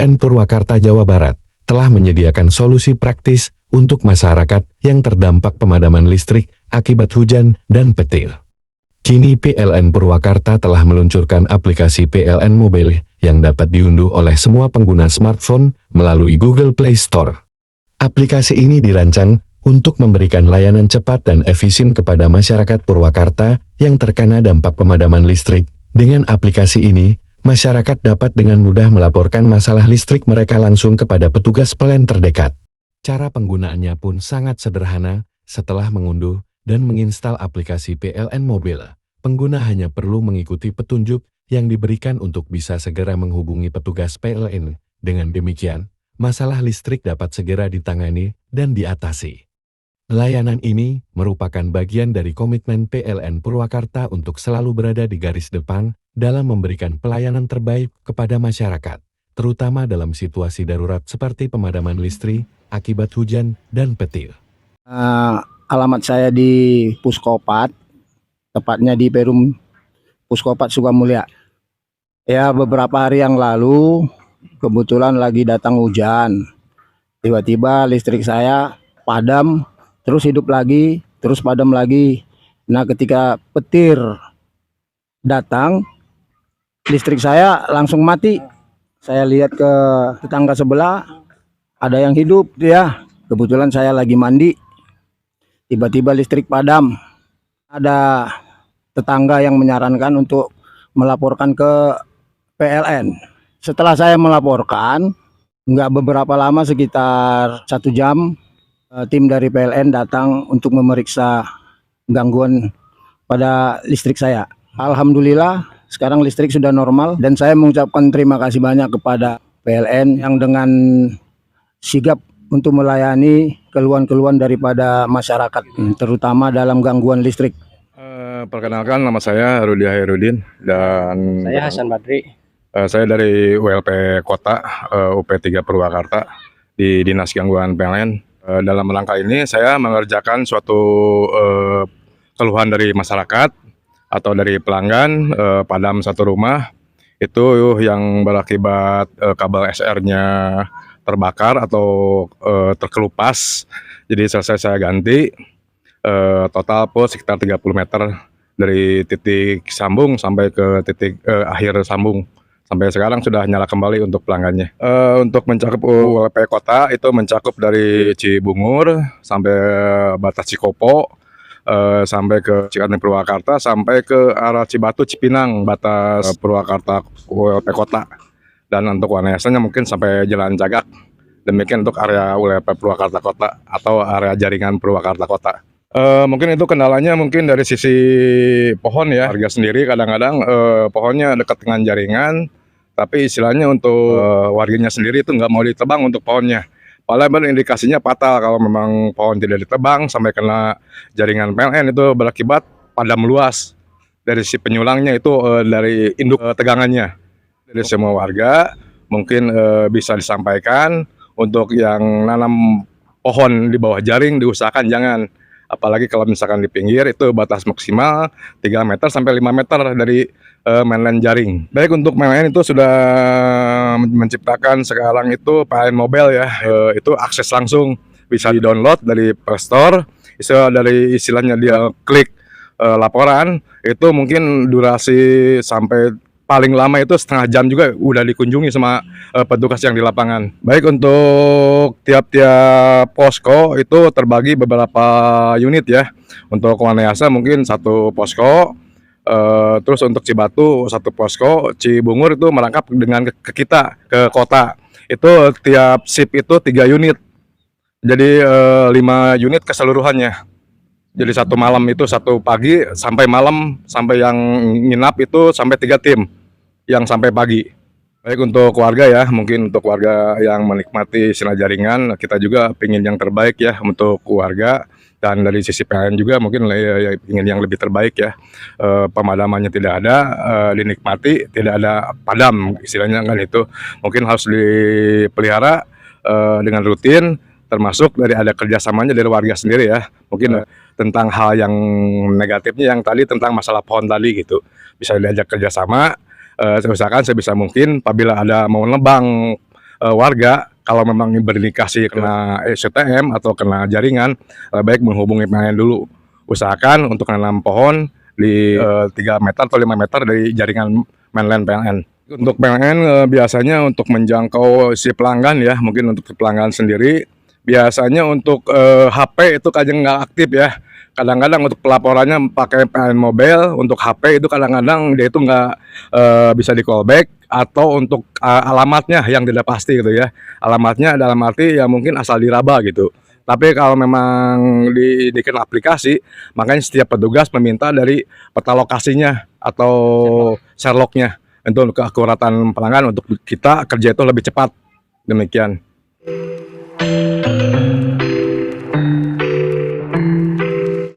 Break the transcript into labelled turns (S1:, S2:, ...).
S1: PLN Purwakarta, Jawa Barat, telah menyediakan solusi praktis untuk masyarakat yang terdampak pemadaman listrik akibat hujan dan petir. Kini PLN Purwakarta telah meluncurkan aplikasi PLN Mobile yang dapat diunduh oleh semua pengguna smartphone melalui Google Play Store. Aplikasi ini dirancang untuk memberikan layanan cepat dan efisien kepada masyarakat Purwakarta yang terkena dampak pemadaman listrik. Dengan aplikasi ini, masyarakat dapat dengan mudah melaporkan masalah listrik mereka langsung kepada petugas PLN terdekat. Cara penggunaannya pun sangat sederhana. Setelah mengunduh dan menginstal aplikasi PLN Mobile, pengguna hanya perlu mengikuti petunjuk yang diberikan untuk bisa segera menghubungi petugas PLN. Dengan demikian, masalah listrik dapat segera ditangani dan diatasi. Layanan ini merupakan bagian dari komitmen PLN Purwakarta untuk selalu berada di garis depan dalam memberikan pelayanan terbaik kepada masyarakat, terutama dalam situasi darurat seperti pemadaman listrik akibat hujan dan petir.
S2: Alamat saya di Puskopat, tepatnya di Perum Puskopat Sukamulya. Ya, beberapa hari yang lalu kebetulan lagi datang hujan. Tiba-tiba listrik saya padam, terus hidup lagi, terus padam lagi. Nah, ketika petir datang, listrik saya langsung mati. Saya lihat ke tetangga sebelah, ada yang hidup ya. Kebetulan saya lagi mandi, tiba-tiba listrik padam. Ada tetangga yang menyarankan untuk melaporkan ke PLN. Setelah saya melaporkan, nggak beberapa lama, sekitar 1 jam, tim dari PLN datang untuk memeriksa gangguan pada listrik saya. Alhamdulillah, sekarang listrik sudah normal dan saya mengucapkan terima kasih banyak kepada PLN yang dengan sigap untuk melayani keluhan-keluhan daripada masyarakat, terutama dalam gangguan listrik.
S3: Perkenalkan, nama saya Rudi Hairudin dan
S4: saya Hasan Badri.
S3: Saya dari WLP Kota UP3 Purwakarta di Dinas Gangguan PLN. Dalam rangka ini saya mengerjakan suatu keluhan dari masyarakat atau dari pelanggan padam satu rumah itu yang berakibat kabel SR-nya terbakar atau terkelupas. Jadi selesai saya ganti, total pos sekitar 30 meter dari titik sambung sampai ke titik akhir sambung. Sampai sekarang sudah nyala kembali untuk pelanggannya. Untuk mencakup WLP Kota itu mencakup dari Cibungur sampai batas Cikopo, sampai ke Cikampek Purwakarta, sampai ke arah Cibatu Cipinang batas Purwakarta WLP Kota. Dan untuk Wanesannya mungkin sampai Jalan Cagak. Demikian untuk area WLP Purwakarta Kota atau area jaringan Purwakarta Kota. Mungkin itu kendalanya mungkin dari sisi pohon ya. Warga sendiri kadang-kadang pohonnya dekat dengan jaringan, tapi istilahnya untuk warganya sendiri itu nggak mau ditebang untuk pohonnya. Padahal indikasinya fatal kalau memang pohon tidak ditebang sampai kena jaringan PLN, itu berakibat padam luas. Dari si penyulangnya itu dari induk tegangannya. Dari semua warga mungkin bisa disampaikan untuk yang nanam pohon di bawah jaring diusahakan jangan. Apalagi kalau misalkan di pinggir itu batas maksimal 3 meter sampai 5 meter dari mainline jaring. Baik, untuk mainline itu sudah menciptakan sekarang itu PLN Mobile ya. Itu akses langsung, bisa di-download dari Play Store. Dari istilahnya dia klik laporan, itu mungkin durasi sampai paling lama itu setengah jam juga udah dikunjungi sama petugas yang di lapangan. Baik, untuk tiap-tiap posko itu terbagi beberapa unit ya. Untuk Wanayasa mungkin 1 posko, terus untuk Cibatu 1 posko, Cibungur itu merangkap dengan ke kita, ke kota. Itu tiap shift itu 3 unit. Jadi 5 unit keseluruhannya. Jadi 1 malam itu 1 pagi sampai malam, sampai yang nginap itu sampai 3 tim yang sampai pagi. Baik, untuk warga ya, mungkin untuk warga yang menikmati sinyal jaringan, kita juga ingin yang terbaik ya untuk warga. Dan dari sisi PLN juga mungkin ingin yang lebih terbaik ya. Pemadamannya tidak ada, dinikmati, tidak ada padam istilahnya kan, itu mungkin harus dipelihara dengan rutin, termasuk dari ada kerjasamanya dari warga sendiri ya. Mungkin tentang hal yang negatifnya yang tadi tentang masalah pohon tadi gitu, bisa diajak kerjasama. Saya usahakan sebisa mungkin apabila ada mau nebang warga kalau memang berindikasi kena STM atau kena jaringan, baik menghubungi PLN dulu. Usahakan untuk menanam pohon di 3 meter atau 5 meter dari jaringan mainline PLN. Untuk PLN biasanya untuk menjangkau si pelanggan ya, mungkin untuk pelanggan sendiri, biasanya untuk HP itu kadang nggak aktif ya. Kadang-kadang untuk pelaporannya pakai PLN Mobile, untuk HP itu kadang-kadang dia itu nggak bisa di callback, atau untuk alamatnya yang tidak pasti gitu ya. Alamatnya dalam arti ya mungkin asal diraba gitu. Tapi kalau memang dibikin aplikasi, makanya setiap petugas meminta dari peta lokasinya atau Sherlocknya untuk keakuratan pelanggan, untuk kita kerja itu lebih cepat. Demikian.